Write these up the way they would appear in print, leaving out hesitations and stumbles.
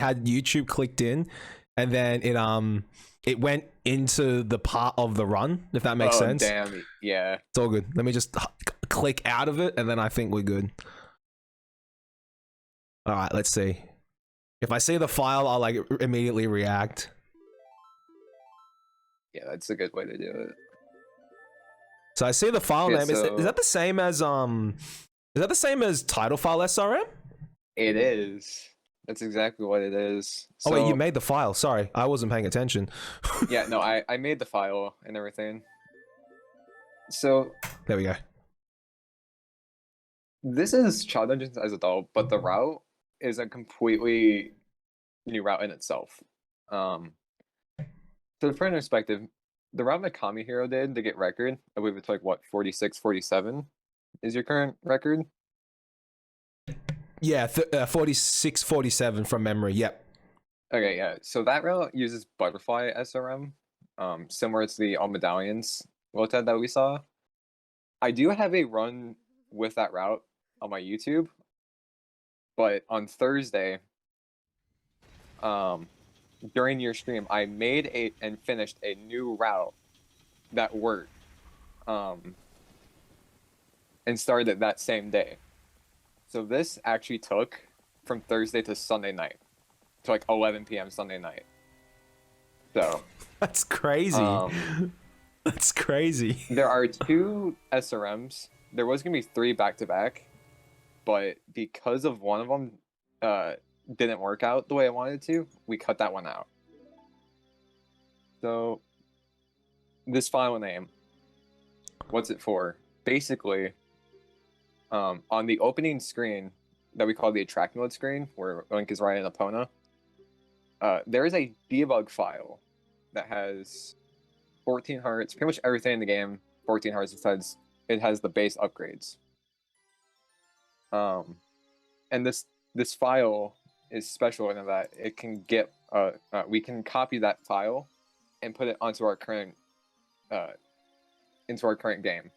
had YouTube clicked in, and then it went into the part of the run, if that makes sense. Damn, yeah. It's all good. Let me just click out of it, and then I think we're good. All right, let's see. If I see the file, I'll like immediately react. Yeah, that's a good way to do it. So I see the file name. So... Is that the same as title file SRM? It is. That's exactly what it is. Oh wait, you made the file. Sorry, I wasn't paying attention. Yeah, no, I made the file and everything. So there we go. This is Child Dungeons as adult, but the route is a completely new route in itself. So for an perspective, the route MikamiHero did to get record, I believe it's like what, 46, 47 is your current record? Yeah, 46, 47 from memory. Yep. Okay, yeah. So that route uses butterfly SRM, similar to the all medallions LOTAD that we saw. I do have a run with that route on my YouTube, but on Thursday, during your stream, I made and finished a new route that worked, and started it that same day. So this actually took from Thursday to Sunday night, to like 11 p.m. Sunday night. So that's crazy. That's crazy. There are 2 SRMs. There was gonna be 3 back-to-back, but because of one of them didn't work out the way I wanted to, we cut that one out. So this file name, what's it for? Basically, on the opening screen that we call the attract mode screen, where Link is riding Epona, there is a debug file that has 14 hearts, pretty much everything in the game, 14 hearts, besides it has the base upgrades. And this file is special in that it can get we can copy that file and put it onto our current game.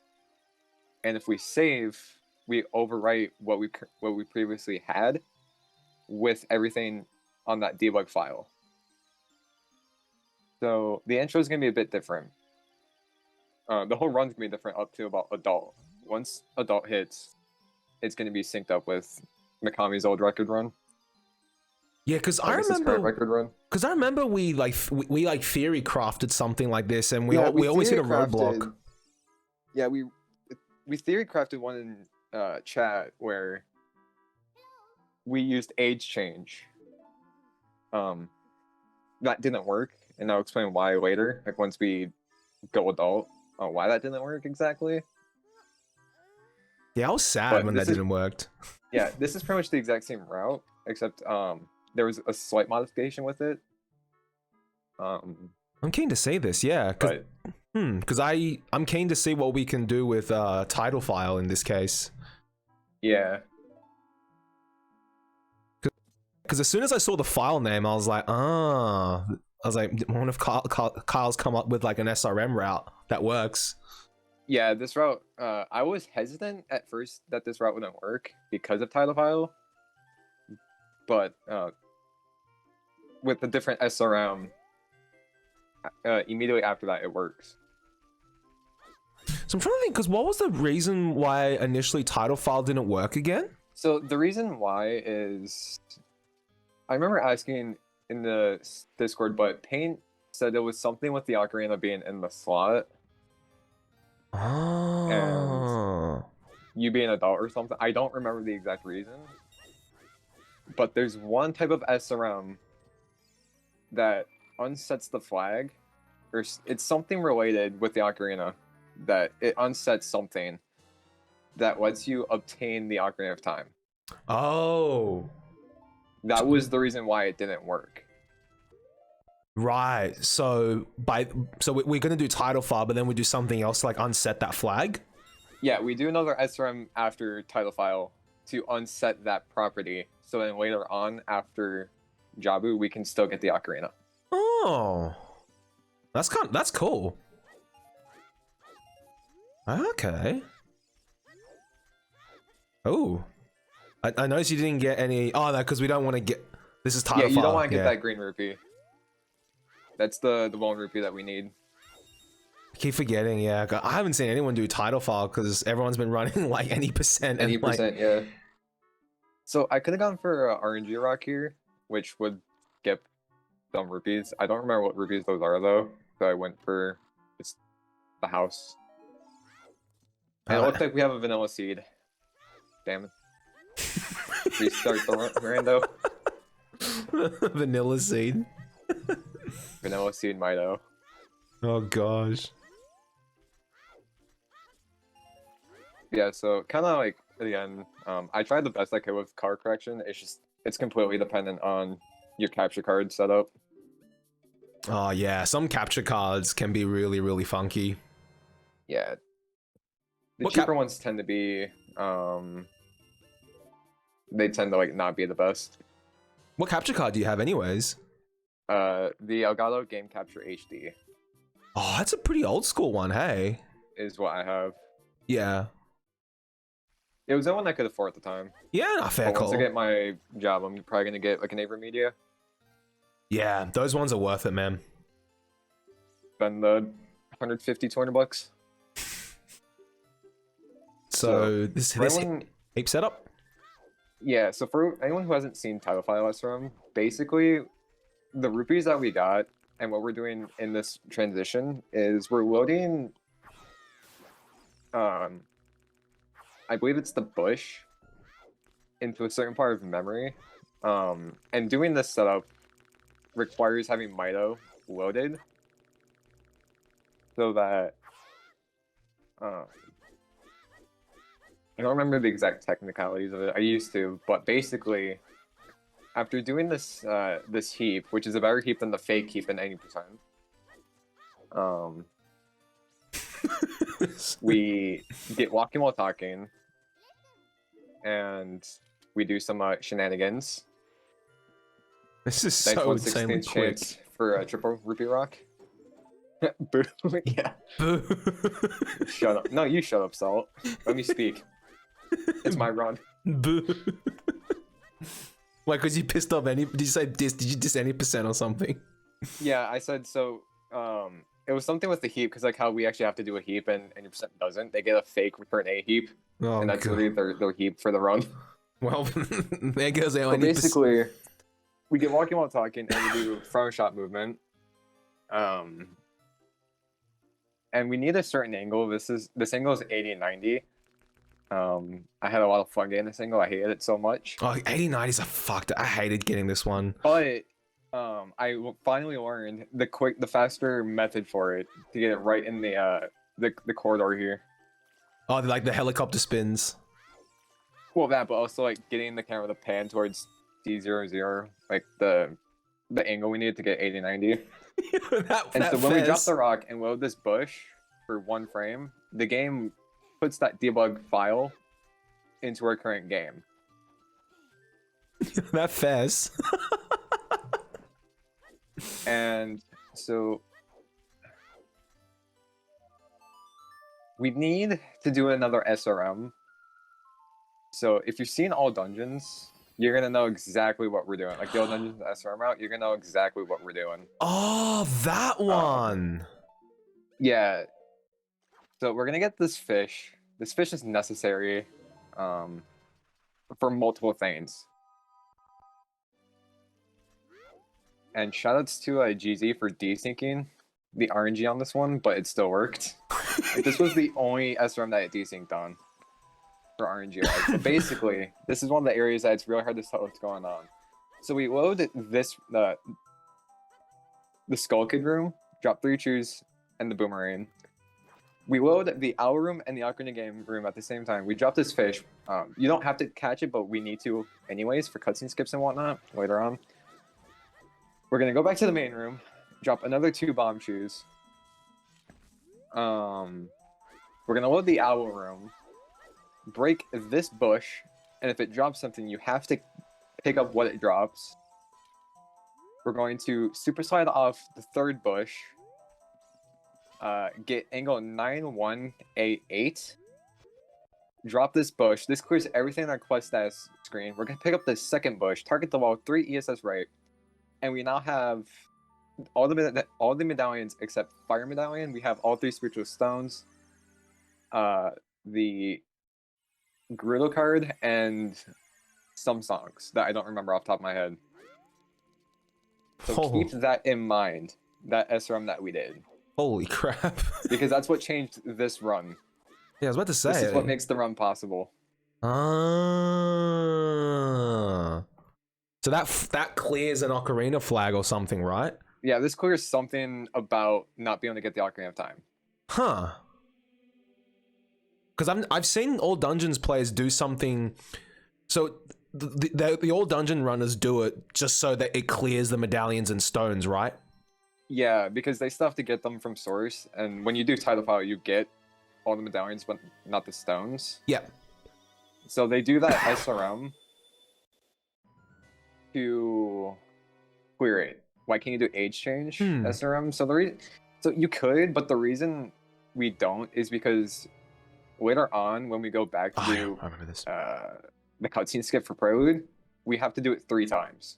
And if we save, we overwrite what we previously had with everything on that debug file. So the intro is gonna be a bit different. The whole run's gonna be different up to about adult. Once adult hits, it's gonna be synced up with Mikami's old record run. Yeah, because I remember we theory crafted something like this, and we always hit a roadblock. Yeah, we theory crafted one in chat where we used age change. That didn't work, and I'll explain why later. Like once we go adult, why that didn't work exactly. Yeah, I was sad when that didn't work. Yeah, this is pretty much the exact same route, except there was a slight modification with it. I'm keen to see this, yeah, because I'm keen to see what we can do with title file in this case. Yeah. Because as soon as I saw the file name, I was like, I wonder if Kyle's come up with like an SRM route that works. Yeah, this route, I was hesitant at first that this route wouldn't work because of title file, but with the different SRM, immediately after that, it works. So I'm trying to think, because what was the reason why initially title file didn't work again? So the reason why is, I remember asking in the Discord, but Paint said it was something with the ocarina being in the slot. Oh. And you being an adult or something. I don't remember the exact reason. But there's one type of SRM that unsets the flag, or it's something related with the ocarina, that it unsets something that lets you obtain the Ocarina of Time. Oh. That was the reason why it didn't work. Right. So we're gonna do title file, but then we do something else like unset that flag? Yeah, we do another SRM after title file to unset that property. So then later on, after Jabu, we can still get the Ocarina. Oh. That's cool. Okay. Oh. I noticed you didn't get any. Oh, no, because we don't want to get. This is Yeah, title you don't file. want to get Yeah. that green rupee. That's the one rupee that we need. I keep forgetting. Yeah, I haven't seen anyone do title file because everyone's been running like any percent. Any And like, percent, yeah. So I could have gone for RNG rock here, which would get some rupees. I don't remember what rupees those are though, so I went for just the house. And it looks like we have a vanilla seed. Damn it. Restart the rando. vanilla seed. Vanilla seed Mito. Oh gosh. Yeah, so kind of like again, I tried the best I could with card correction. It's completely dependent on your capture card setup. Oh yeah, some capture cards can be really, really funky. Yeah, the What cheaper ones tend to be, they tend to like not be the best. What capture card do you have, anyways? The Elgato Game Capture HD Oh, that's a pretty old school one. Hey. is what I have. Yeah. It was the one I could afford at the time. Yeah, not fair But once call. I get my job, I'm probably gonna get like an Avery Media. Yeah, those ones are worth it, man. Spend the 150, 200 bucks. So this anyone, ape setup. yeah. So for anyone who hasn't seen Title File SRM, basically, the rupees that we got and what we're doing in this transition is we're loading. I believe it's the bush into a certain part of memory, and doing this setup requires having Mito loaded so that I don't remember the exact technicalities of it. I used to, but basically, after doing this this heap, which is a better heap than the fake heap in 80%, we get walking while talking, and we do some shenanigans. This is Nice so 1/16 insanely quick. chance for a triple rupee rock. Boo! Yeah. Boo. Shut up. No, you shut up, Salt. Let me speak. It's my run. Boo. Why? Because you pissed off any? Did you say diss? Did you diss any percent or something? Yeah, I said so. It was something with the heap because like how we actually have to do a heap and any percent doesn't. They get a fake return a heap, Oh, and that's God. really their heap for the run. Well, there goes our So basically, we get walking while talking, and we do front shot movement. And we need a certain angle. This angle is 80 and 90. I had a lot of fun getting this angle. I hated it so much. Oh, 89 is a fucked. I hated getting this one. But I finally learned the faster method for it to get it right in the corridor here. Oh, like the helicopter spins. Well, that, but also like getting the camera to pan towards D00, like the angle we needed to get 80, 90. And so when we drop the rock and load this bush for 1 frame, the game puts that debug file into our current game. that fez. And so we need to do another SRM. So if you've seen all dungeons, you're gonna know exactly what we're doing. Like the old dungeons SRM route, you're gonna know exactly what we're doing. Oh, that one. Yeah. So we're gonna get this fish. This fish is necessary for multiple things. And shoutouts to GZ for desyncing the RNG on this one, but it still worked. Like, this was the only SRM that it desynced on for RNG. Right? So basically, this is one of the areas that it's really hard to tell what's going on. So we load this the Skull Kid room, drop 3 chews, and the boomerang. We load the Owl room and the Ocarina Game room at the same time. We drop this fish. You don't have to catch it, but we need to anyways for cutscene skips and whatnot later on. We're gonna go back to the main room, drop another 2 bomb shoes. We're gonna load the Owl room, break this bush, and if it drops something, you have to pick up what it drops. We're going to super slide off the 3rd bush, get angle 9188, drop this bush. This clears everything on our quest status screen. We're gonna pick up the second bush, target the wall, 3 ESS right, and we now have all the medallions except Fire Medallion. We have all 3 spiritual stones, the Gerudo card, and some songs that I don't remember off the top of my head. So keep that in mind, that SRM that we did. Holy crap. Because that's what changed this run. Yeah, I was about to say. This is what makes the run possible. So that clears an Ocarina flag or something, right? Yeah, this clears something about not being able to get the Ocarina of Time. Huh. Because I've seen all dungeons players do something. So the old dungeon runners do it just so that it clears the medallions and stones, right? Yeah, because they still have to get them from source, and when you do title file, you get all the medallions, but not the stones. Yeah. So they do that SRM to clear it. Why can't you do age change SRM? So you could, but the reason we don't is because later on, when we go back to do I remember this. The cutscene skip for Prelude, we have to do it 3 times.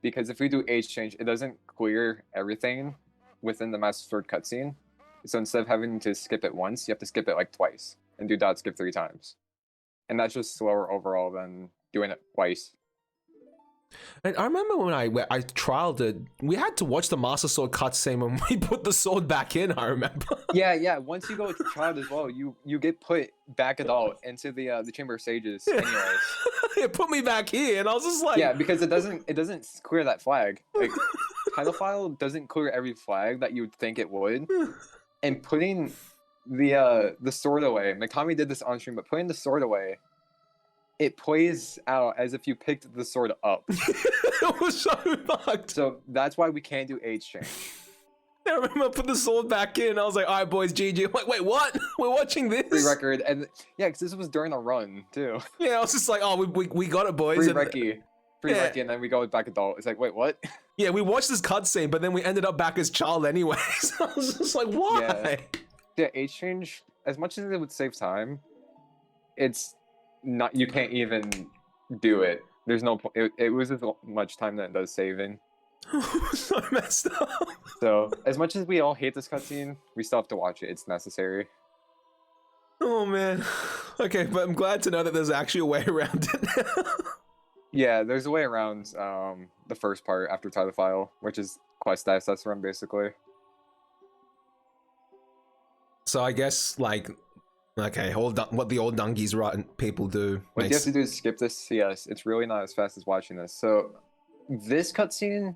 Because if we do age change, it doesn't clear everything within the Master Sword cutscene. So instead of having to skip it once, you have to skip it like twice and do dot skip 3 times. And that's just slower overall than doing it twice. And I remember when I trialed it, we had to watch the Master Sword cutscene when we put the sword back in, I remember. Yeah. Once you go to child as well, you get put back adult into the Chamber of Sages anyways. It put me back here, and I was just like... Yeah, because it doesn't clear that flag. Like, title file doesn't clear every flag that you would think it would. And putting the sword away, Mikami did this on stream, but putting the sword away, it plays out as if you picked the sword up. It was so fucked. So that's why we can't do age change. I remember I put the sword back in. I was like, all right, boys, GG. I'm like, wait, what? We're watching this? Free record. And yeah, because this was during a run, too. Yeah, I was just like, oh, we got it, boys. Free recce, and then we go back adult. It's like, wait, what? Yeah, we watched this cutscene, but then we ended up back as child anyway. So I was just like, why? Yeah, age change, as much as it would save time, it's not, you can't even do it. There's no point. It was as much time that it does saving. So messed up. So, as much as we all hate this cutscene, we still have to watch it. It's necessary. Oh, man. Okay, but I'm glad to know that there's actually a way around it now. Yeah, there's a way around the first part after title file, which is quest status SRM, basically. So I guess, like, okay, what the old donkeys rotten people do. What you have to do is skip this CS. It's really not as fast as watching this. So, this cutscene,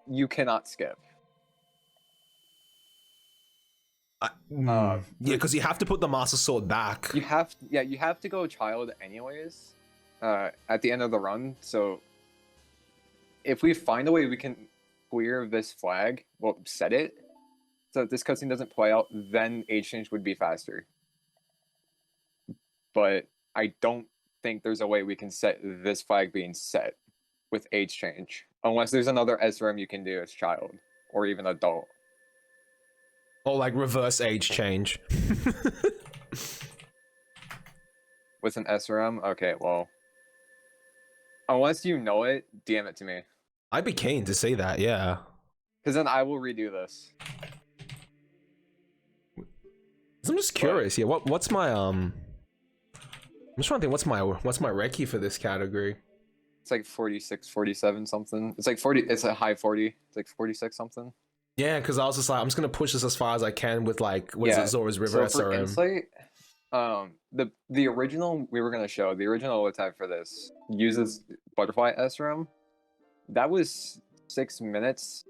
you cannot skip. Yeah, because you have to put the Master Sword back. You have to go child anyways. At the end of the run. So, if we find a way we can clear this flag, well, set it so that this cutscene doesn't play out, then age change would be faster. But I don't think there's a way we can set this flag being set with age change, unless there's another SRM you can do as child or even adult. Or like reverse age change. With an SRM? Okay, well, unless you know it, DM it to me. I'd be keen to see that, yeah. Because then I will redo this. I'm just curious, yeah. What's my I'm just trying to think what's my recce for this category. It's like 46, 47 something. It's like 40. It's a high 40. It's like 46 something. Yeah, because I was just like, I'm just gonna push this as far as I can with like what is it, Zora's River so for SRM. Insight, the original we were gonna show, the original OoT for this uses butterfly SRM. That was 6 minutes.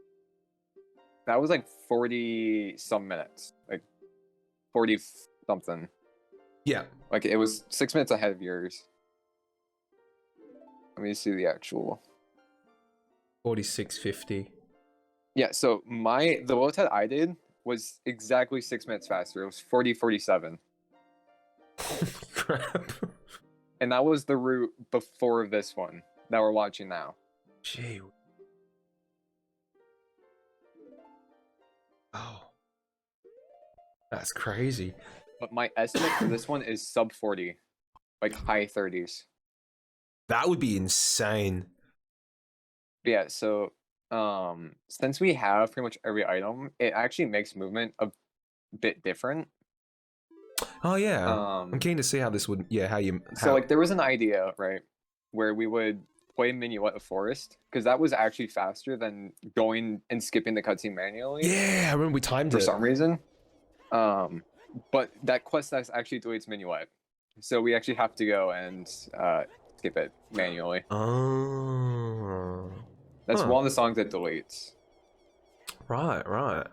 That was like 40 some minutes, like 40 something. Yeah, like it was 6 minutes ahead of yours. Let me see the actual 46.50. Yeah, so the OoT I did was exactly 6 minutes faster. It was 40:47. Crap. And that was the route before this one that we're watching now. Gee. Oh. That's crazy. but my estimate for this one is sub 40, like high 30s. That would be insane. Yeah, so since we have pretty much every item, it actually makes movement a bit different. Oh yeah, I'm keen to see how this would. Yeah, So like there was an idea, right, where we would play Minuet of Forest, because that was actually faster than going and skipping the cutscene manually. Yeah, I remember we timed for it. some reason. But that quest actually deletes Minuet, so we actually have to go and skip it manually. Oh. That's one of the songs that deletes. Right, right.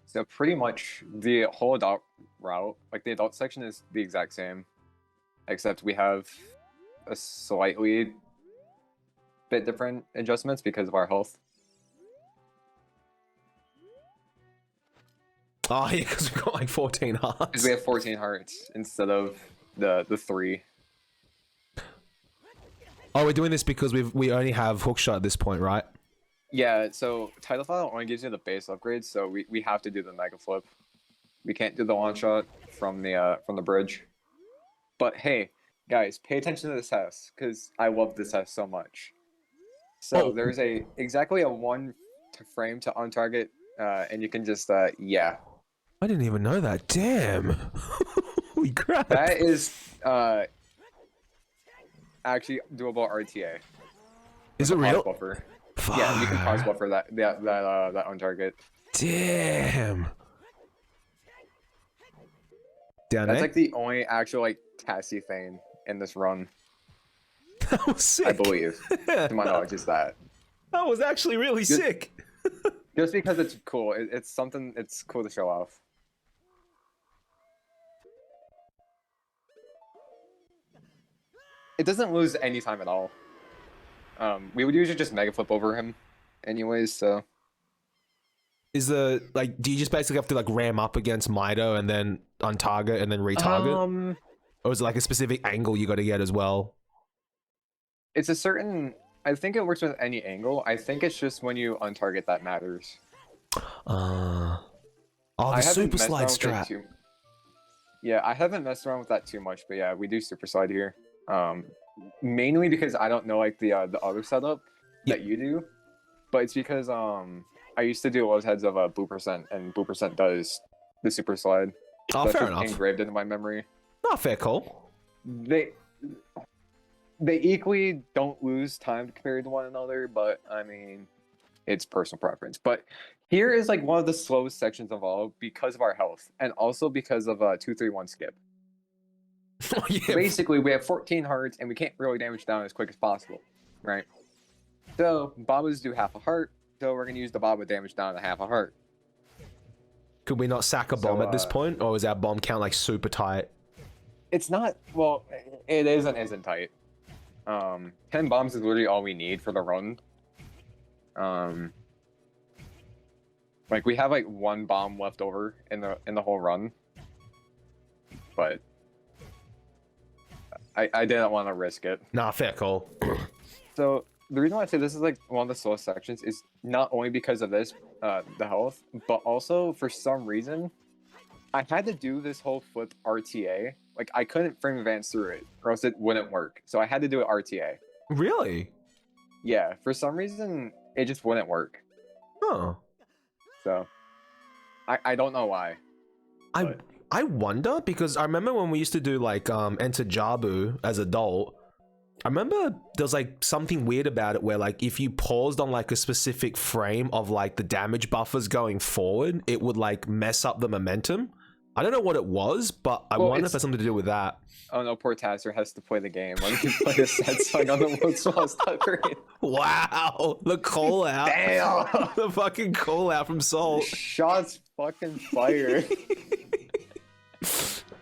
So pretty much the whole adult route, like the adult section is the exact same, except we have a slightly bit different adjustments because of our health. Oh yeah, because we've got like 14 hearts. Because we have 14 hearts instead of the 3. Oh, we're doing this because we only have hookshot at this point, right? Yeah, so title file only gives you the base upgrades, so we have to do the mega flip. We can't do the one shot from the bridge. But hey, guys, pay attention to this house, because I love this house so much. So there's exactly a 1 frame to on target, and you can just yeah. I didn't even know that. Damn. Holy crap. That is actually doable RTA. Is it real? Buffer. Yeah, you can pause buffer that on target. Damn. Down That's there? like the only actual like Tassie thing in this run. That was sick. I believe. To my knowledge, is that. That was actually really sick. Just because it's cool. It's something it's cool to show off. It doesn't lose any time at all. We would usually just mega flip over him anyways, so. Is do you just basically have to like ram up against Mido and then on target and then retarget? Or is it like a specific angle you got to get as well? It's a certain, I think it works with any angle. I think it's just when you untarget that matters. Oh, the super slide strat. Yeah, I haven't messed around with that too much, but yeah, we do super slide here. Mainly because I don't know like the other setup that you do, but it's because I used to do lows heads of Boo%, and Boo% does the super slide. Oh, so fair enough. Engraved into my memory. Not fair call. They equally don't lose time compared to one another, but I mean, it's personal preference. But here is like one of the slowest sections of all because of our health, and also because of 2-3-1 skip. Oh, yeah. Basically, we have 14 hearts, and we can't really damage down as quick as possible, right? So Babas do half a heart, so we're gonna use the Baba damage down to half a heart. Could we not sack a bomb at this point, or is our bomb count like super tight? It's not. Well, it is and isn't tight. 10 bombs is literally all we need for the run. Like we have like 1 bomb left over in the whole run, but I didn't want to risk it. Nah, fair call. So the reason why I say this is like one of the slowest sections is not only because of this, the health, but also for some reason, I had to do this whole flip RTA. Like I couldn't frame advance through it, or else it wouldn't work. So I had to do it RTA. Really? Yeah, for some reason it just wouldn't work. Oh. So I don't know why. I wonder, because I remember when we used to do like Enter Jabu as adult, I remember there was like something weird about it where like if you paused on like a specific frame of like the damage buffers going forward, it would like mess up the momentum. I don't know what it was, but I wonder if there's something to do with that. Oh no, poor Tasser has to play the game. Like he play a sad song on the world's smallest touchscreen. Wow, the call out. Damn. The fucking call out from Soul. Shots fucking fire.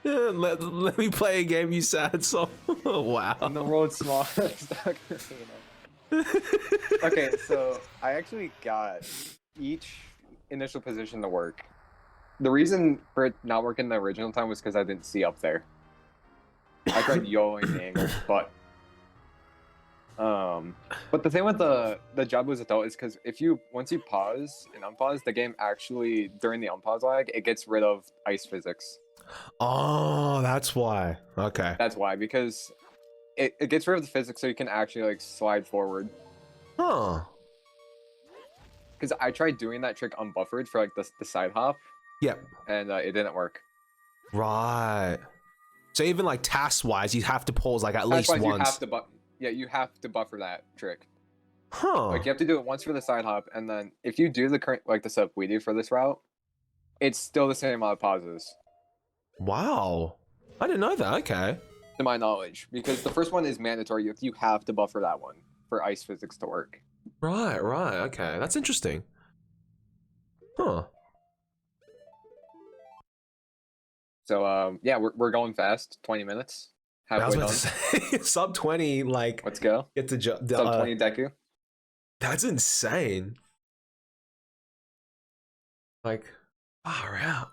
Yeah, let me play a game, you sad soul. Wow. On the world's smallest touchscreen. Okay, so I actually got each initial position to work. The reason for it not working the original time was because I didn't see up there. I tried YOLOing the angle, but But the thing with the Jabu's adult is because once you pause and unpause, the game actually during the unpause lag it gets rid of ice physics. Oh, that's why. Okay. That's why, because it gets rid of the physics so you can actually like slide forward. Huh. Because I tried doing that trick unbuffered for like the side hop. Yep. And it didn't work. Right. So even like task wise, you have to pause like at least once. You have to buffer that trick. Huh. Like you have to do it once for the side hop, and then if you do the current the setup we do for this route, it's still the same amount of pauses. Wow. I didn't know that. Okay. To my knowledge, because the first one is mandatory. You have to buffer that one for ice physics to work. Right. Okay. That's interesting. Huh. So yeah, we're going fast. 20 minutes. I was Halfway about done. to say, sub 20, like, Let's go. get to Sub 20 Deku. That's insane. Like, far out.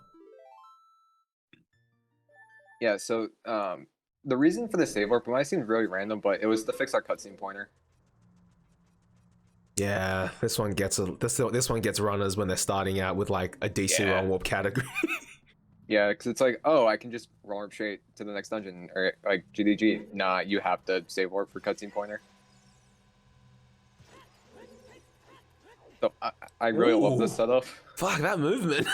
Yeah, so the reason for the save warp might seem really random, but it was to fix our cutscene pointer. Yeah, this one gets runners when they're starting out with like a DC run warp category. Yeah, because it's like, oh, I can just run warp straight to the next dungeon, or like GDG. Nah, you have to save warp for cutscene pointer. So I really love this setup. Fuck that movement.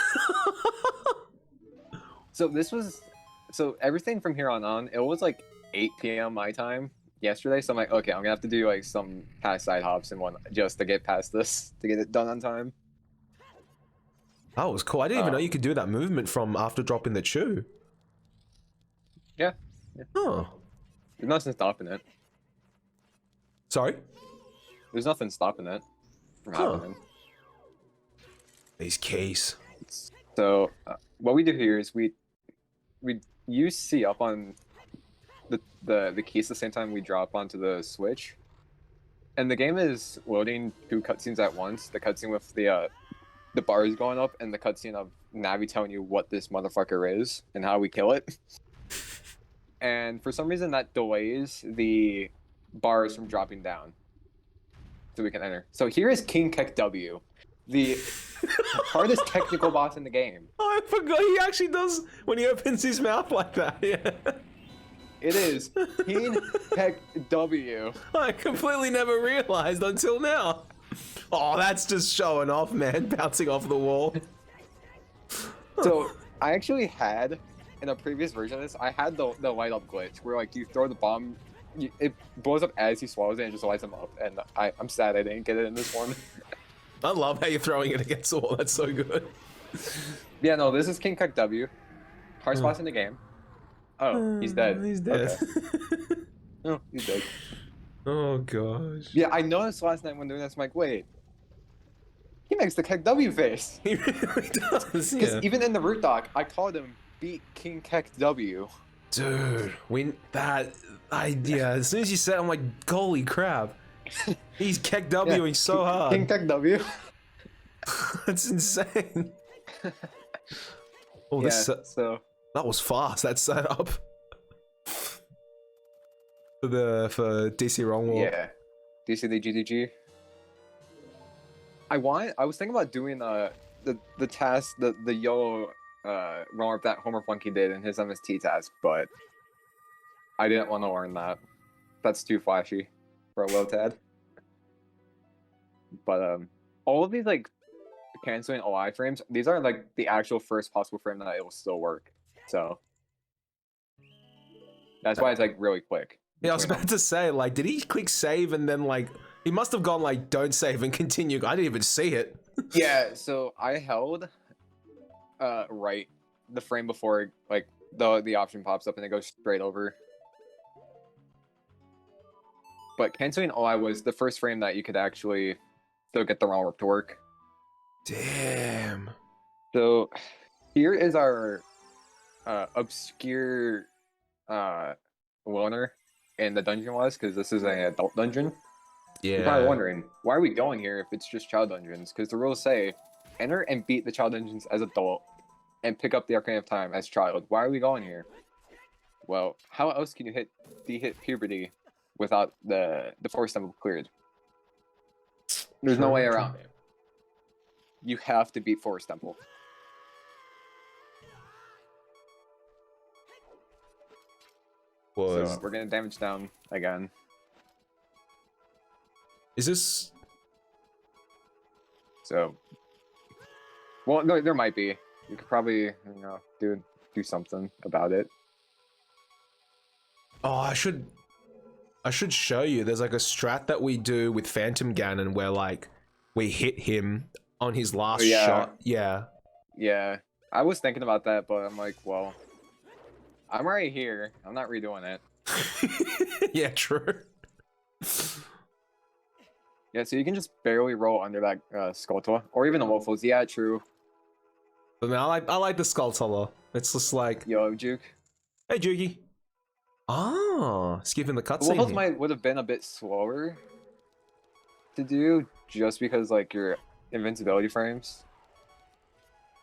So everything from here on, it was like 8 p.m. my time yesterday. So I'm like, okay, I'm gonna have to do like some past side hops and whatnot just to get past this, to get it done on time. That was cool. I didn't even know you could do that movement from after dropping the chew. Yeah. Oh. There's nothing stopping it. Sorry? There's nothing stopping it from happening. These keys. So what we do here is we use C up on the keys at the same time we drop onto the switch, and the game is loading 2 cutscenes at once. The cutscene with the bars going up, and the cutscene of Navi telling you what this motherfucker is and how we kill it. And for some reason that delays the bars from dropping down, so we can enter. So here is King Kek W, the hardest technical boss in the game. Oh, I forgot he actually does when he opens his mouth like that. Yeah. It is King Kek W. I completely never realized until now. Oh, that's just showing off, man. Bouncing off the wall. So I actually had, in a previous version of this, I had the light up glitch where like you throw the bomb, it blows up as he swallows it and just lights him up. And I'm sad I didn't get it in this one. I love how you're throwing it against the wall. That's so good. Yeah, no, this is King Kek W. Hardest boss in the game. Oh, he's dead. He's dead. Okay. Oh, he's dead. Oh gosh. Yeah, I noticed last night when doing this, I'm like, wait. He makes the Kek W face. He really does, Because yeah. even in the root doc, I called him Beat King Kek W. Dude, as soon as you said it, I'm like, holy crap. He's Kek Wing so hard. King Kek W. That's insane. Oh, Yeah, so that was fast, that setup. For DC Wrong Warp. Yeah. Do you see the GDG? I was thinking about doing the task, the yellow wrong warp that Homer Flunky did in his MST task, but I didn't want to learn that. That's too flashy for a LOTAD. But all of these like canceling OI frames, these are like the actual first possible frame that it will still work. So that's why it's like really quick. Yeah, I was about to say, like, did he click save and then like he must have gone like don't save and continue? I didn't even see it. Yeah, so I held right the frame before like the option pops up and it goes straight over. But canceling OI was the first frame that you could actually still get the wrong warp to work. Damn. So here is our obscure loner in the dungeon was, because this is an adult dungeon. Yeah. You're probably wondering, why are we going here if it's just child dungeons? Because the rules say, enter and beat the child dungeons as adult, and pick up the Arcane of Time as child. Why are we going here? Well, how else can you hit puberty without the force temple cleared. There's no way around it. You have to beat Forest Temple. So we're gonna damage down again. Is this? So, well, no, there might be. You could probably, you know, do something about it. Oh, I should show you. There's like a strat that we do with Phantom Ganon where like we hit him on his last shot. Yeah. Yeah. I was thinking about that, but I'm like, well, I'm right here. I'm not redoing it. Yeah, true. Yeah, so you can just barely roll under that Skulltula, or even the Waffles. Yeah, true. But man, I like the Skulltula. It's just like, yo, Juke. Hey, Jukey. Ah, skipping the cutscene. Waffles would have been a bit slower to do, just because like your invincibility frames.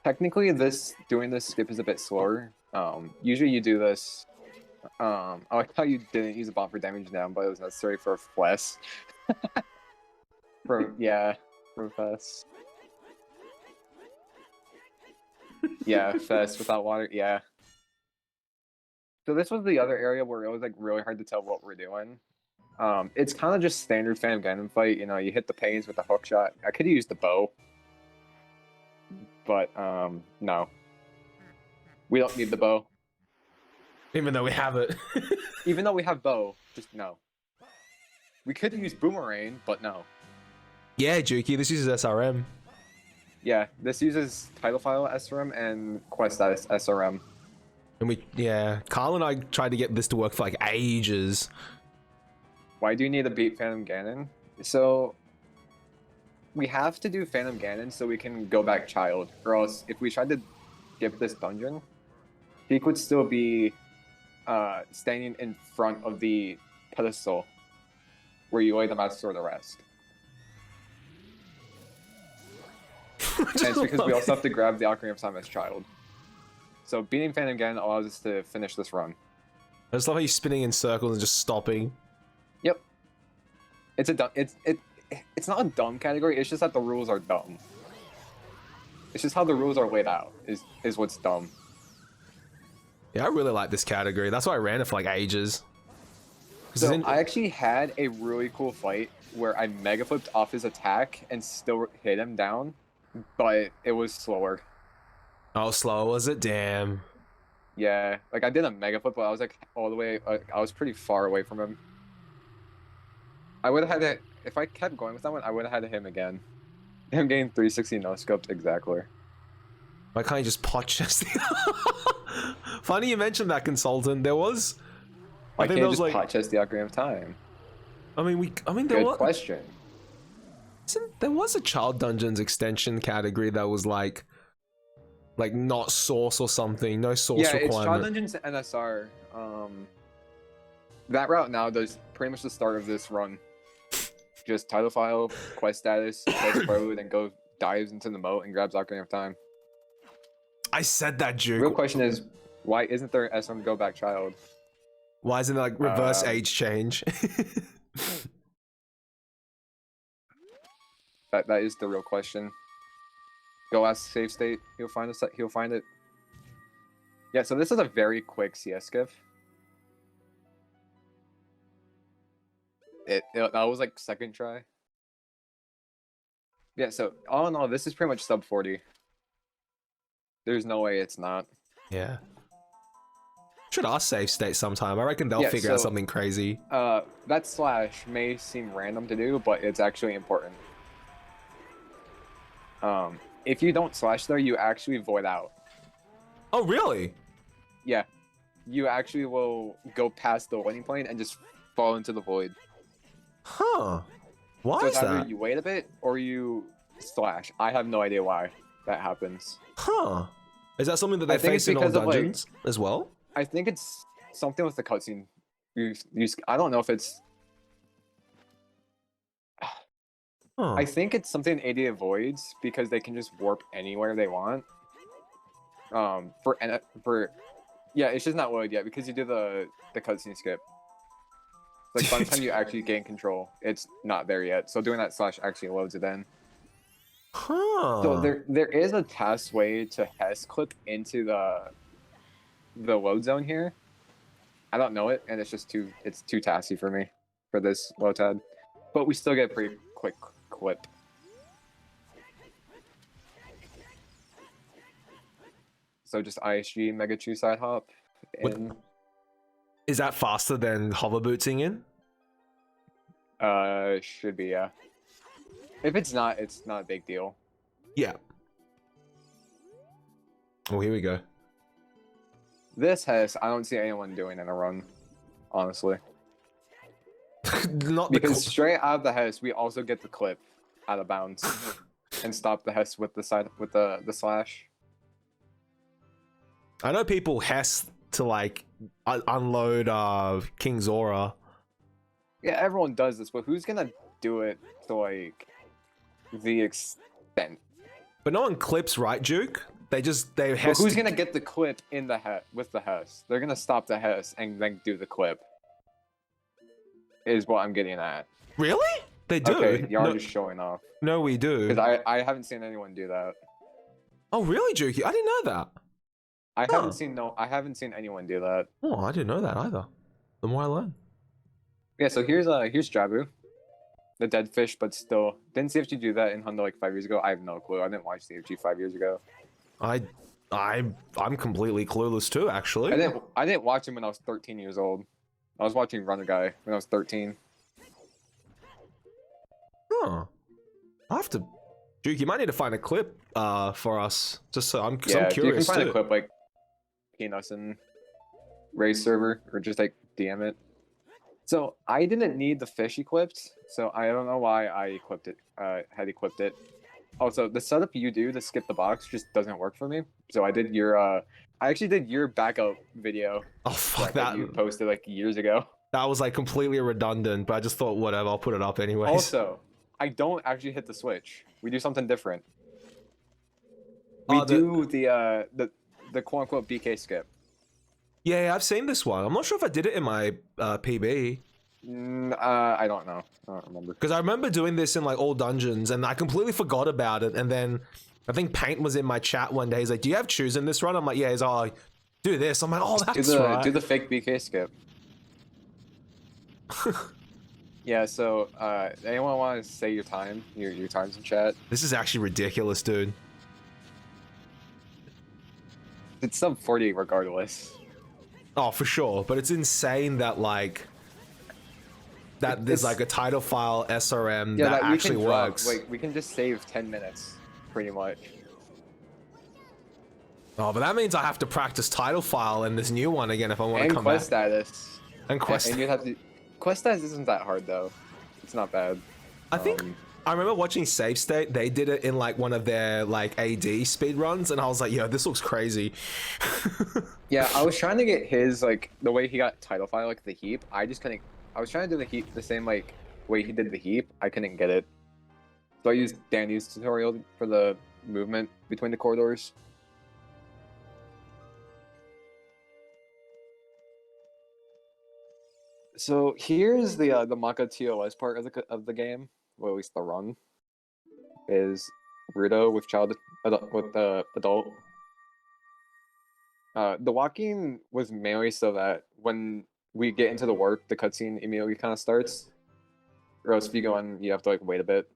Technically, doing this skip is a bit slower. Usually you do this. I like how you didn't use a bomb for damage down, but it was necessary for a Fess. For Fess. Yeah, Fess without water. Yeah. So this was the other area where it was like really hard to tell what we're doing. It's kind of just standard Phantom Ganon fight. You know, you hit the panes with the hook shot. I could have used the bow. But, no. We don't need the bow. Even though we have it. Even though we have bow, just no. We could use Boomerang, but no. Yeah, Jukey, this uses SRM. Yeah, this uses title file SRM and quest status SRM. And Carl and I tried to get this to work for like ages. Why do you need to beat Phantom Ganon? So, we have to do Phantom Ganon so we can go back Child, or else if we tried to skip this dungeon, he could still be standing in front of the pedestal where you lay the Master Sword to rest. And it's because we also have to grab the Ocarina of Time as Child. So beating Phantom Ganon allows us to finish this run. I just love how you're spinning in circles and just stopping. Yep. It's not a dumb category, it's just that the rules are dumb. It's just how the rules are laid out is what's dumb. Yeah, I really like this category. That's why I ran it for like ages. So I actually had a really cool fight where I mega flipped off his attack and still hit him down, but it was slower. Oh, slow was it? Damn. Yeah, like I did a mega flip, but I was like all the way. I was pretty far away from him. I would have had to, if I kept going with that one, I would have had to hit him again. I'm getting 360 no scoped exactly. Why can't you just pot chest? Funny you mentioned that, Consultant. There was. Why can't you just pot chest the Ocarina of Time? I mean, Good question. There was a Child Dungeons extension category that was like not source or something. No source requirement. Yeah, it's Child Dungeons NSR. That route now does pretty much the start of this run. Just title file, quest status, quest road, and go dives into the moat and grabs Ocarina of Time. I said that, Juke. Real question is, why isn't there SM Go Back Child? Why isn't there like reverse age change? That is the real question. Go ask save state. He'll find it. He'll find it. Yeah. So this is a very quick CS skiff. That was like second try. Yeah. So all in all, this is pretty much sub 40. There's no way it's not. Yeah. Should ask save state sometime. I reckon they'll figure out something crazy. That slash may seem random to do, but it's actually important. If you don't slash there, you actually void out. Oh, really? Yeah. You actually will go past the landing plane and just fall into the void. Huh. Why so is that? Either you wait a bit or you slash. I have no idea why that happens. Huh. Is that something that they face in all dungeons as well? I think it's something with the cutscene. I don't know if it's... Huh. I think it's something AD avoids because they can just warp anywhere they want. Yeah, it's just not loaded yet because you do the cutscene skip. Like by the time you actually gain control, it's not there yet. So doing that slash actually loads it in. Huh. So there is a test way to Hess clip into the load zone here. I don't know it, and it's too tassy for me for this LOTAD. But we still get a pretty quick clip. So just ISG Mega Chew side hop. And is that faster than hover bootsing in? Should be, yeah. If it's not a big deal. Yeah. Oh, here we go. This Hess, I don't see anyone doing in a run, honestly. Not because straight out of the Hess, we also get the clip out of bounds and stop the Hess with the slash. I know people Hess to like unload King Zora. Yeah, everyone does this, but who's gonna do it to like the extent? But no one clips, right, Duke? They Hess. But who's gonna get the clip in the with the Hess? They're gonna stop the Hess and then do the clip. Is what I'm getting at. Really? They do. Okay, y'all just showing off. No, we do. Because I haven't seen anyone do that. Oh, really, Juki? I didn't know that. I haven't seen anyone do that. Oh, I didn't know that either. The more I learn. Yeah, so here's Jabu, the dead fish, but still didn't CFG do that in Honda like 5 years ago. I have no clue. I didn't watch CFG 5 years ago. I'm completely clueless too, actually. I didn't watch him when I was 13 years old. I was watching Runner Guy when I was 13. Huh. I have to. Duke, you might need to find a clip for us, just so I'm curious. You can find too. a clip like Peanuts and Ray's server, or just like DM it. So I didn't need the fish equipped, so I don't know why I equipped it. Had equipped it. Also, the setup you do to skip the box just doesn't work for me. So I did your I actually did your backup video. Oh fuck that! You posted like years ago. That was like completely redundant, but I just thought whatever, I'll put it up anyways. Also, I don't actually hit the switch. We do something different. We do the quote unquote BK skip. Yeah, I've seen this one. I'm not sure if I did it in my PB. I don't know. I don't remember. Because I remember doing this in like all dungeons, and I completely forgot about it. And then I think Paint was in my chat one day. He's like, "Do you have choose in this run?" I'm like, "Yeah." He's like, "Do this." I'm like, "Oh, that's right." Do the fake BK skip. Yeah. So, anyone want to say your time? Your times in chat? This is actually ridiculous, dude. It's sub 40 regardless. Oh, for sure. But it's insane that like there's like a title file SRM that actually works. Like we can just save 10 minutes, pretty much. Oh, but that means I have to practice title file and this new one again if I want to come back. And quest status. And quest. And you have to. Quest status isn't that hard though. It's not bad. I think I remember watching Save State. They did it in like one of their like AD speed runs, and I was like, "Yo, this looks crazy." Yeah, I was trying to get his like the way he got title file like the heap. I just couldn't. I was trying to do the heap the same like way he did the heap. I couldn't get it. So I used Danny's tutorial for the movement between the corridors. So here's the Maka TOS part of the game, or at least the run, is Rudo with adult. The walking was mainly so that when we get into the warp, the cutscene immediately kind of starts. Or else if you go in, you have to like wait a bit.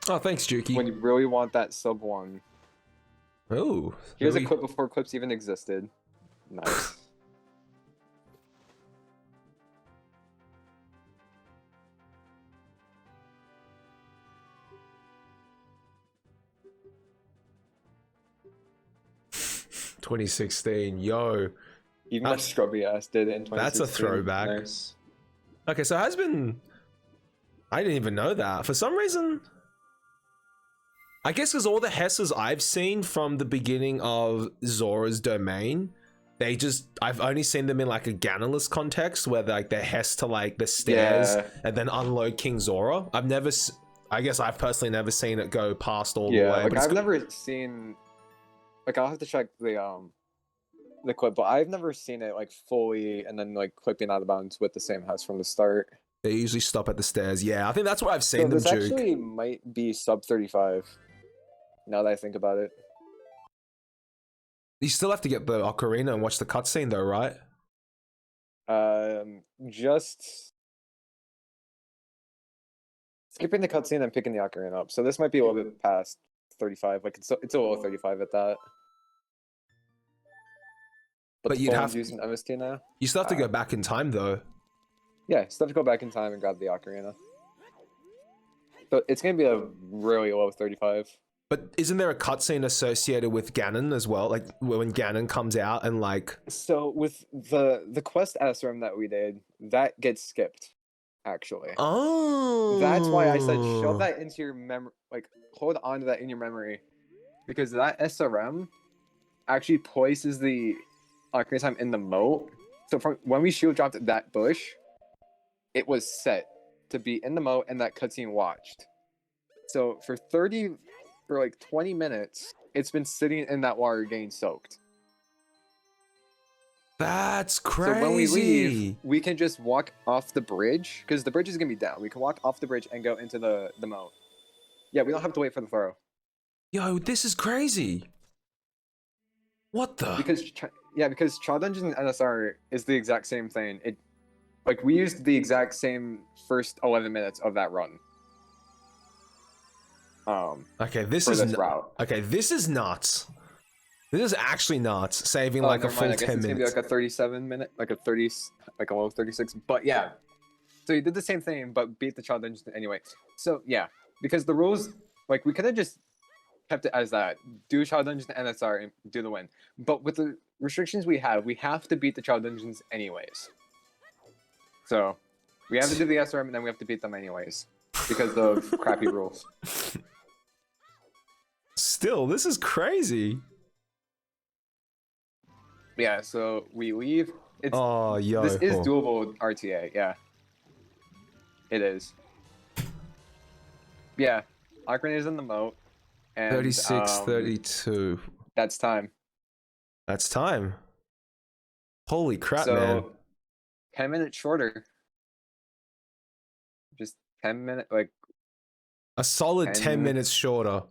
Oh, thanks, Juki. When you really want that sub one. Oh. Here's a clip before clips even existed. Nice. "2016, yo." Even my scrubby ass did it in 2016. That's a throwback. Nice. Okay, so it has been. I didn't even know that. For some reason, I guess because all the Hesses I've seen from the beginning of Zora's domain, I've only seen them in like a Ganalus context where like they Hess to like the stairs and then unload King Zora. I guess I've personally never seen it go past all the way. Like I've never seen, like I'll have to check the the clip, but I've never seen it like fully and then like clipping out of bounds with the same house from the start. They usually stop at the stairs. Yeah, I think that's where I've So seen them this juke. actually might be sub 35. Now that I think about it. You still have to get the ocarina and watch the cutscene though, right? Just skipping the cutscene and picking the ocarina up. So this might be a little bit past 35. Like it's a little 35 at that. But you'd have using MST now. You still have to go back in time though. Yeah, still have to go back in time and grab the ocarina. So it's gonna be a really low 35. But isn't there a cutscene associated with Ganon as well? Like when Ganon comes out and like. So with the quest SRM that we did, that gets skipped, actually. Oh. That's why I said shove that into your memory. Like hold on to that in your memory, because that SRM actually places the ocarina time in the moat. So from when we shield dropped that bush, it was set to be in the moat and that cutscene watched. So for like 20 minutes, it's been sitting in that water getting soaked. That's crazy. So when we leave, we can just walk off the bridge, because the bridge is going to be down. We can walk off the bridge and go into the moat. Yeah, we don't have to wait for the throw. Yo, this is crazy. What the? Because Child Dungeons and NSR is the exact same thing. Like we used the exact same first 11 minutes of that run. Okay, this is nuts. This is actually nuts. Saving like a full 10 minutes. It's gonna be like a 37 minute, like a 30, like a low 36. But yeah, so you did the same thing, but beat the Child Dungeon anyway. So yeah, because the rules, like we could have just kept it as that. Do Child Dungeons and NSR and do the win. But with the restrictions we have to beat the Child Dungeons anyways. So we have to do the SRM and then we have to beat them anyways because of crappy rules. Still, this is crazy. Yeah, so we leave. This is doable RTA, yeah. It is. Yeah, Ocarina is in the moat. And, 36, 32. That's time. That's time. Holy crap, so, man. 10 minutes shorter. Just 10 minutes, like... A solid 10 minutes shorter.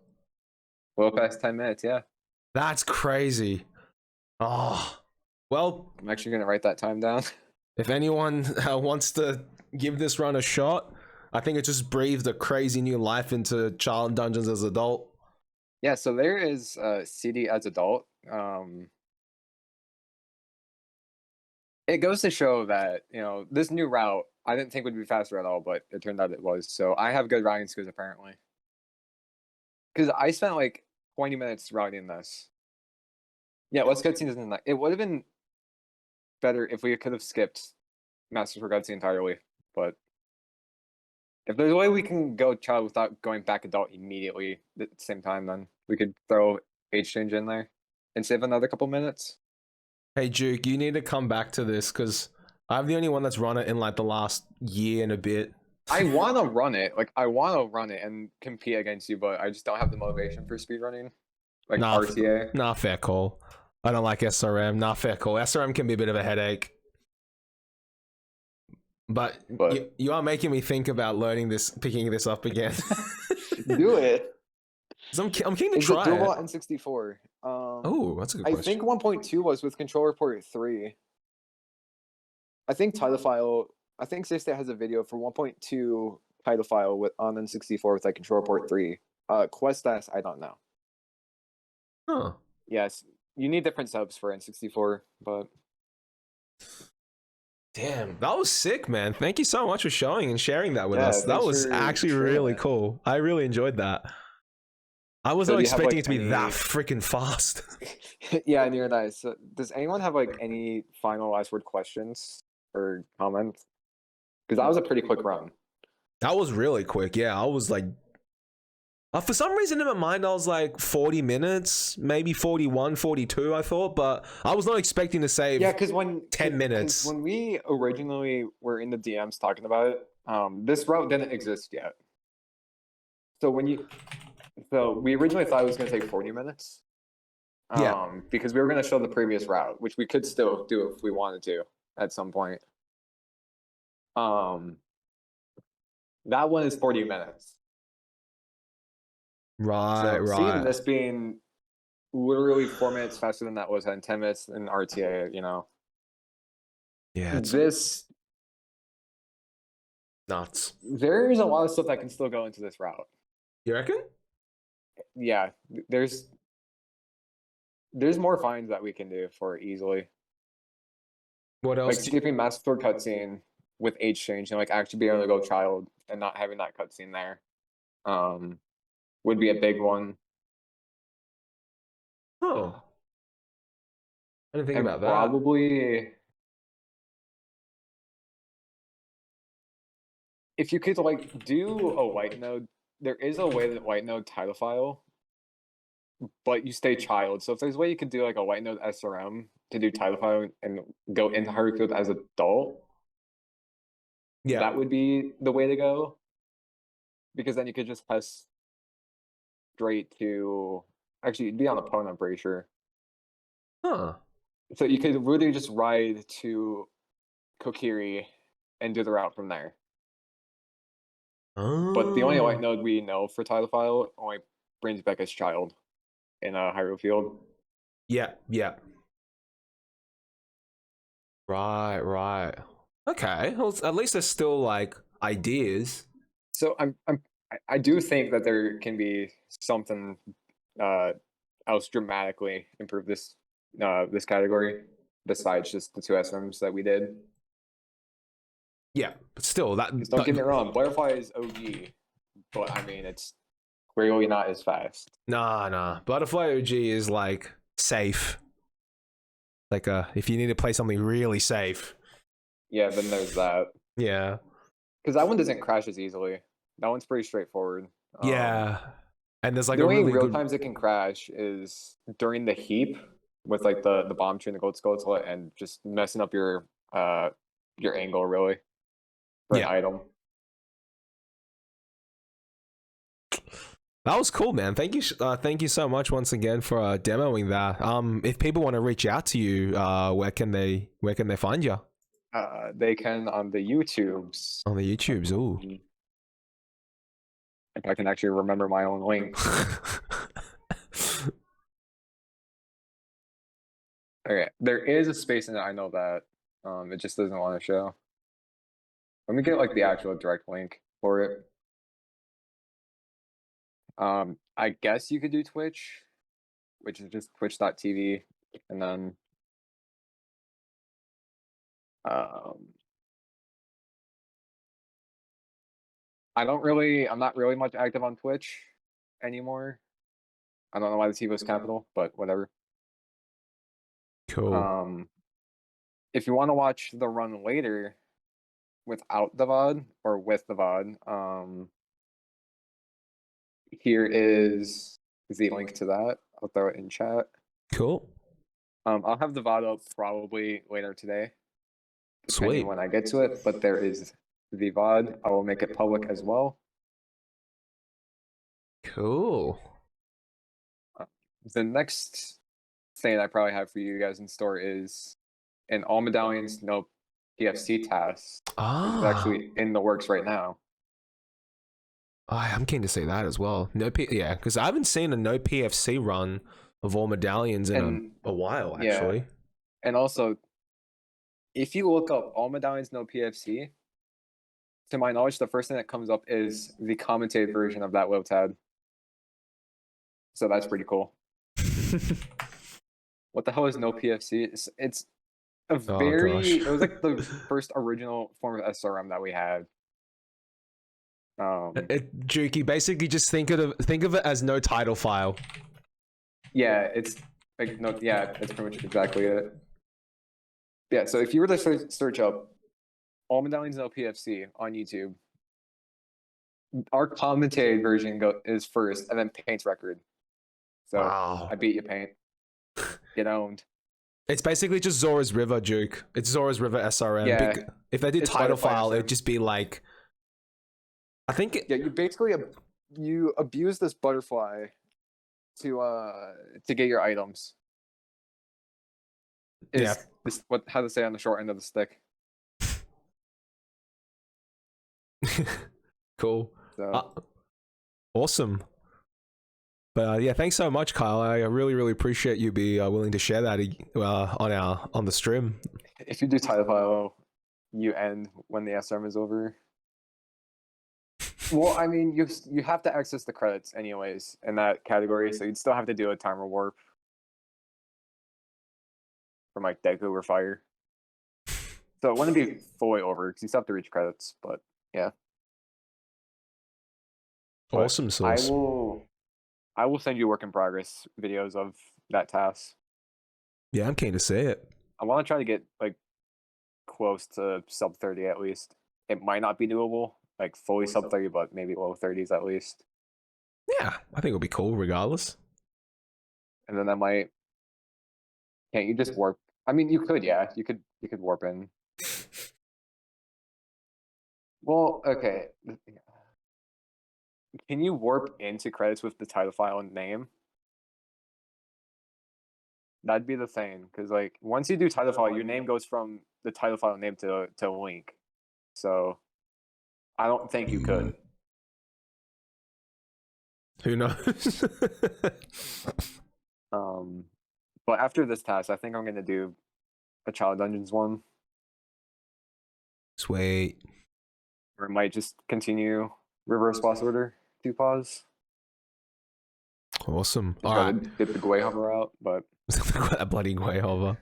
Well past 10 minutes, yeah. That's crazy. Oh, well... I'm actually going to write that time down. If anyone wants to give this run a shot, I think it just breathed a crazy new life into Child Dungeons as adult. Yeah, so there is CD as adult. It goes to show that, you know, this new route, I didn't think would be faster at all, but it turned out it was. So I have good routing skills, apparently. Because I spent like 20 minutes routing this. Yeah, let's cutscene isn't that. It would have been better if we could have skipped Masters for Cutscene entirely, but if there's a way we can go child without going back adult immediately at the same time, then we could throw age change in there and save another couple minutes. Hey Duke, you need to come back to this because I'm the only one that's run it in like the last year and a bit. I want to run it, and compete against you, but I just don't have the motivation for speedrunning, like RTA. Nah, fair call. I don't like SRM. Nah, fair call. SRM can be a bit of a headache. But you are making me think about picking this up again. Do it. I'm keen to try it. Is it doable on N64? Oh, that's a good question. I think 1.2 was with controller port 3. I think title file. I think Safe State has a video for 1.2 title file on N64 with like controller port 3. Quest status, I don't know. Huh. Yes, you need different subs for N64, but. Damn, that was sick, man. Thank you so much for showing and sharing that with us. That was actually really cool. I really enjoyed that. I was not expecting it to be that freaking fast. Yeah, near nice. So, does anyone have like any final last word questions or comments? Because that was a pretty quick run. That was really quick. Yeah, I was like, for some reason in my mind, I was like 40 minutes, maybe 41, 42, I thought, but I was not expecting to save 10 minutes. When we originally were in the DMs talking about it, this route didn't exist yet. So we originally thought it was going to take 40 minutes. Yeah. Because we were going to show the previous route, which we could still do if we wanted to at some point. Um, that one is 40 minutes. Right, So seeing right. this being literally 4 minutes faster than that was and 10 minutes in RTA, Yeah, it's this nuts. there's a lot of stuff that can still go into this route. You reckon? Yeah, there's more finds that we can do for it easily. What Like else? skipping master cutscene with age change and like actually being able to go child and not having that cutscene there. Would be a big one. Oh, I didn't think And about that. probably if you could like do a white node, there is a way that white node title file, but you stay child. So if there's a way you could do like a white node SRM to do title file and go into Hyrule as adult, Yeah. that would be the way to go. Because then you could just press straight to actually you'd be on the phone, I'm pretty sure. Huh. So you could really just ride to Kokiri and do the route from there. But the only white Oh. node we know for title file only brings back as child in a Hyrule Field. Yeah, yeah. Right, right. Okay. Well, at least there's still like ideas. So I do think that there can be something else dramatically improve this category besides just the two SRMs that we did. Yeah, but still, that. Because don't get me wrong, Butterfly is OG, but I mean it's clearly not as fast. Nah, nah. Butterfly OG is like safe. Like, if you need to play something really safe. Yeah, then there's that. Yeah. Because that one doesn't crash as easily. That one's pretty straightforward. Yeah. And there's like The a only really real good. times it can crash is during the heap with like the bomb tree and the gold skeletal and just messing up your angle really for an Yeah. item. That was cool, man. Thank you so much once again for demoing that. If people want to reach out to you, where can they find you? They can on the YouTubes. On the YouTubes. Ooh. If I can actually remember my own link. Okay, there is a space in it. I know that. It just doesn't want to show. Let me get like the actual direct link for it. I guess you could do Twitch, which is just twitch.tv, and then I'm not really much active on Twitch anymore. I don't know why the T was capital, but whatever. Cool. If you want to watch the run later without the VOD or with the VOD, here is the link to that. I'll throw it in chat. Cool. I'll have the VOD up probably later today, depending Sweet. when I get to it, but there is the VOD. I will make it public as well. Cool. The next thing I probably have for you guys in store is an all medallions, no PFC task. It's actually in the works right now. I'm keen to see that as well. Yeah, because I haven't seen a no PFC run of all medallions in a while, actually. Yeah. And also, if you look up all medallions, no PFC, to my knowledge, the first thing that comes up is the commentated version of that LOTAD. So that's pretty cool. What the hell is no PFC? It's a very. It was like the first original form of SRM that we had. Juki, basically just think of it as no title file. Yeah, it's like no. Yeah, that's pretty much exactly it. Yeah, so if you were to search up all medallions no PFC on YouTube, our commentated version is first, and then Paint's record. So wow. I beat you, Paint. Get owned. It's basically just Zora's River, Juke. It's Zora's River SRM. Yeah, if they did title file, it'd just be like, I think. Yeah, you basically you abuse this butterfly to get your items. Yeah. This how to say on the short end of the stick. Cool. So Awesome. But yeah, thanks so much, Kyle. I really appreciate you be willing to share that on the stream. if you do title file, you end when the SRM is over. Well, I mean, you have to access the credits anyways in that category, so you'd still have to do a timer warp from like Deku or Fire. So it wouldn't be fully over because you still have to reach credits, but yeah. Awesome sauce. I will send you work in progress videos of that task. Yeah, I'm keen to see it. I want to try to get like close to sub 30 at least. It might not be doable, like fully sub 30, but maybe low 30s at least. Yeah, I think it'll be cool regardless. And then that might. Can't you just warp? I mean, you could, yeah. You could warp in. Well, okay. Can you warp into credits with the title file and name? That'd be the thing, because like once you do title file, your name goes from the title file name to link. So I don't think you could. Who knows? But after this task, I think I'm gonna do a Child Dungeons one. Sweet. Or it might just continue reverse boss order 2 pause. Awesome. All right. Get the Gwei hover out, but that bloody Gwei hover.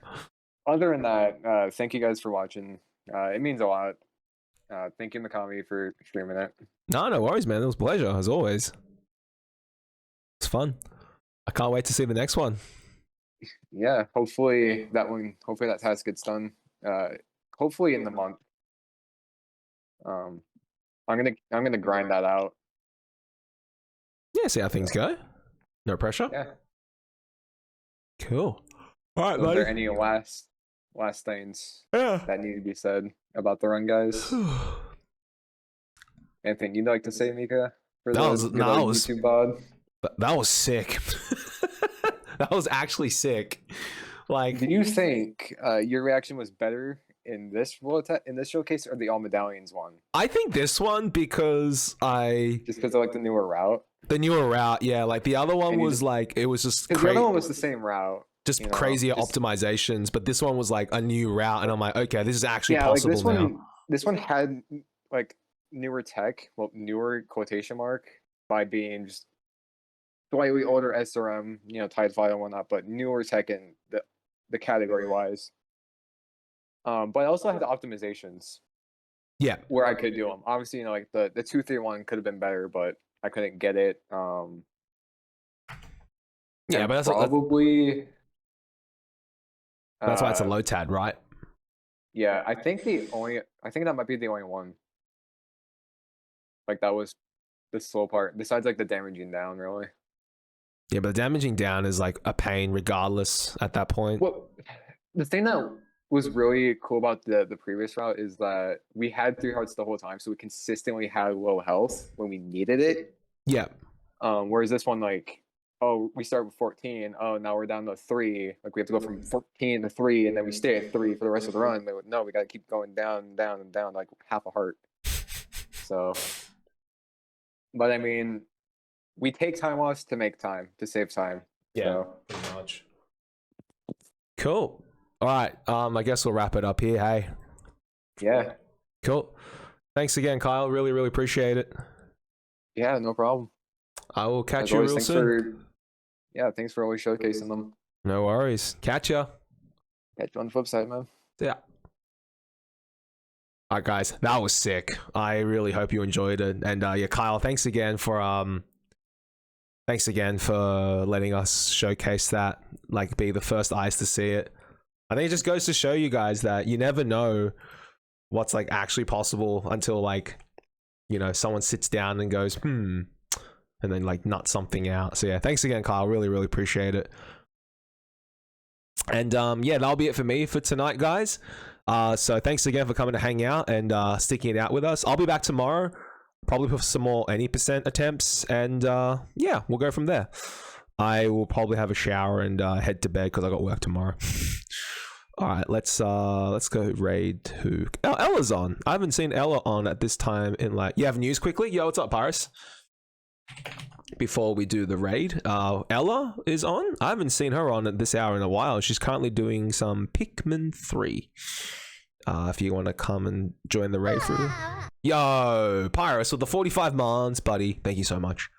Other than that, thank you guys for watching. It means a lot. Thank you, Mikami, for streaming it. No worries, man. It was a pleasure as always. It's fun. I can't wait to see the next one. Yeah, hopefully that task gets done. Hopefully in the month. I'm gonna grind that out. Yeah, see how things go. No pressure. Yeah. Cool. All right, So buddy. are there any last things Yeah. that need to be said about the run, guys? Anything you'd like to say, Mika? For That was YouTube bod? That was sick. That was actually sick. Like, Do you think your reaction was better in this showcase or the All Medallions one? I think this one because Just because I like the newer route. the newer route, yeah. Like the other one And you was just- like it was just Because the other one was the same route. just you know, crazier just- optimizations, but this one was like a new route, and I'm like, okay, this is actually Yeah, like possible now. this one had like newer tech, well, newer quotation mark by being just slightly older SRM, Tide File and whatnot, but newer tech in the category wise. But I also had the optimizations Yeah, where I could do them. Obviously, like the 2-3-1 could have been better, but I couldn't get it. yeah, And but probably that's why it's a LOTAD, right? Yeah, I think that might be the only one. Like that was the slow part, besides like the damaging down, really. Yeah, but the damaging down is like a pain regardless at that point. Well, the thing that was really cool about the previous route is that we had 3 hearts the whole time, so we consistently had low health when we needed it. Yeah, Whereas this one, like, oh, we start with 14. Oh, now we're down to 3. Like we have to go from 14 to 3, and then we stay at 3 for the rest of the run. But no, we got to keep going down, down, and down, like half a heart. So, but I mean, we take time loss to make time, to save time. yeah, So, pretty much. Cool. All right, I guess we'll wrap it up here. Hey, yeah. cool. Thanks again, Kyle. Really appreciate it. Yeah, no problem. I will catch As you always, real soon. thanks for always showcasing them. No worries. Catch ya. Catch you on the flip side, man. Yeah. All right, guys, that was sick. I really hope you enjoyed it. And yeah, Kyle, thanks again for letting us showcase that, like, be the first eyes to see it. I think it just goes to show you guys that you never know what's like actually possible until like, someone sits down and goes, and then like nut something out. So yeah, thanks again, Kyle. Really appreciate it. And yeah, that'll be it for me for tonight, guys. So thanks again for coming to hang out and sticking it out with us. I'll be back tomorrow, probably with some more any % attempts, and yeah, we'll go from there. I will probably have a shower and head to bed because I got work tomorrow. All right, let's go raid who. Oh, Ella's on. I haven't seen Ella on at this time in like. You have news quickly? Yo, what's up, Pyrus? Before we do the raid, Ella is on. I haven't seen her on at this hour in a while. She's currently doing some Pikmin 3. If you want to come and join the raid through. Yo, Pyrus with the 45 months, buddy. Thank you so much.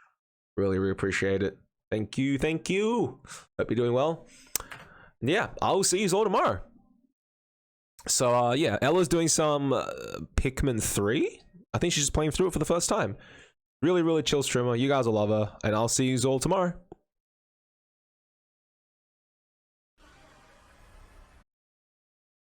Really, really appreciate it. Thank you, thank you. Hope you're doing well. Yeah, I'll see you all tomorrow. So, yeah, Ella's doing some Pikmin 3. I think she's just playing through it for the first time. Really, really chill streamer. You guys will love her. And I'll see you all tomorrow.